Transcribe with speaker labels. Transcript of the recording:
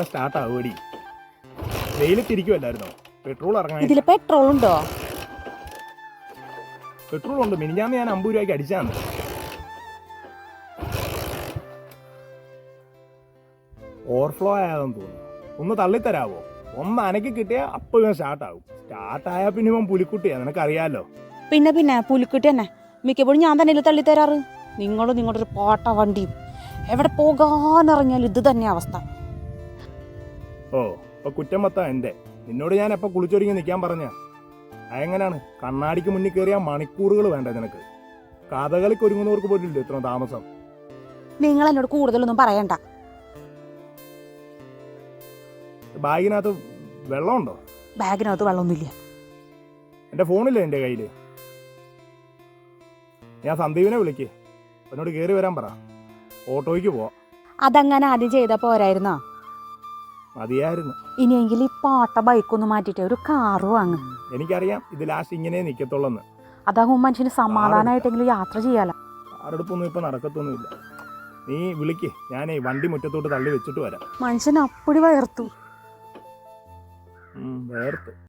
Speaker 1: എപ്പോൾ start ആവുമടി? വെയിലത്തിരിക്കുമല്ലായിരുന്നോ? Petrol ഇറങ്ങാൻ.
Speaker 2: ഇതിൽ പെട്രോൾ ഉണ്ടോ?
Speaker 1: പെട്രോൾ ഉണ്ട്. മിനിഞ്ഞാന്ന് ഞാൻ 50 രൂപയ്ക്ക് അടിച്ചാന്ന്. ഓവർഫ്ലോ ആയതെന്ന് തോന്നുന്നു. ഒന്ന് തള്ളിത്തരാവോ? ഒന്ന് അനക്കി കിട്ടിയാൽ അപ്പോൾ ഞാൻ സ്റ്റാർട്ടാകും. സ്റ്റാർട്ടായാൽ പിന്നെ ഇവൻ പുലിക്കുട്ടിയാണ്, നിനക്കറിയാമല്ലോ.
Speaker 2: പിന്നെ പുലിക്കുട്ടി തന്നെ മിക്കപ്പോഴും ഞാൻ തന്നെയല്ലേ തള്ളിത്തരാറ്. നിങ്ങളുടെ ഒരു പാട്ട വണ്ടിയും എവിടെ പോകാനിറങ്ങിയാലും ഇത് തന്നെ അവസ്ഥ.
Speaker 1: ഓ, ഇപ്പൊ കുറ്റം മൊത്തം എൻ്റെ. നിന്നോട് ഞാൻ എപ്പോൾ കുളിച്ചൊരുങ്ങി നിൽക്കാൻ പറഞ്ഞ അതെങ്ങനെയാണ്? കണ്ണാടിക്ക് മുന്നിൽ കയറിയാൽ മണിക്കൂറുകൾ വേണ്ട നിനക്ക്. കഥകളിക്ക് ഒരുങ്ങുന്നവർക്ക് പോലും ഇല്ല ഇത്ര താമസം.
Speaker 2: നിങ്ങൾ എന്നോട് കൂടുതലൊന്നും പറയണ്ട.
Speaker 1: ബാഗിനകത്ത് വെള്ളമുണ്ടോ?
Speaker 2: ബാഗിനകത്ത് വെള്ളമൊന്നുമില്ല.
Speaker 1: എൻ്റെ ഫോണില്ലേ എൻ്റെ കയ്യിൽ? ഞാൻ സന്ദീപിനെ വിളിക്കേ, എന്നോട് കയറി വരാൻ പറ. ഓട്ടോയ്ക്ക് പോവാം.
Speaker 2: അതങ്ങനെ ആദ്യം ചെയ്താൽ പോരായിരുന്നോ?
Speaker 1: മതിയായിരുന്നു.
Speaker 2: ഇനിയെങ്കിലും ഈ പാട്ട ബൈക്കൊന്ന് മാറ്റിയിട്ട് ഒരു കാറ് വാങ്ങും.
Speaker 1: എനിക്കറിയാം ഇത് ലാസ്റ്റ് ഇങ്ങനെ നിൽക്കത്തുള്ളെന്ന്.
Speaker 2: അതാകുമ്പോൾ മനുഷ്യന് സമാധാനമായിട്ടെങ്കിലും യാത്ര ചെയ്യാലോ.
Speaker 1: ആരെടുപ്പൊന്നും ഇപ്പം നടക്കത്തൊന്നുമില്ല. നീ വിളിക്കേ, ഞാനേ വണ്ടി മുറ്റത്തോട്ട് തള്ളി വെച്ചിട്ട് വരാം.
Speaker 2: മനുഷ്യൻ അപ്പടി വയർത്തു.
Speaker 1: വേർത്ത്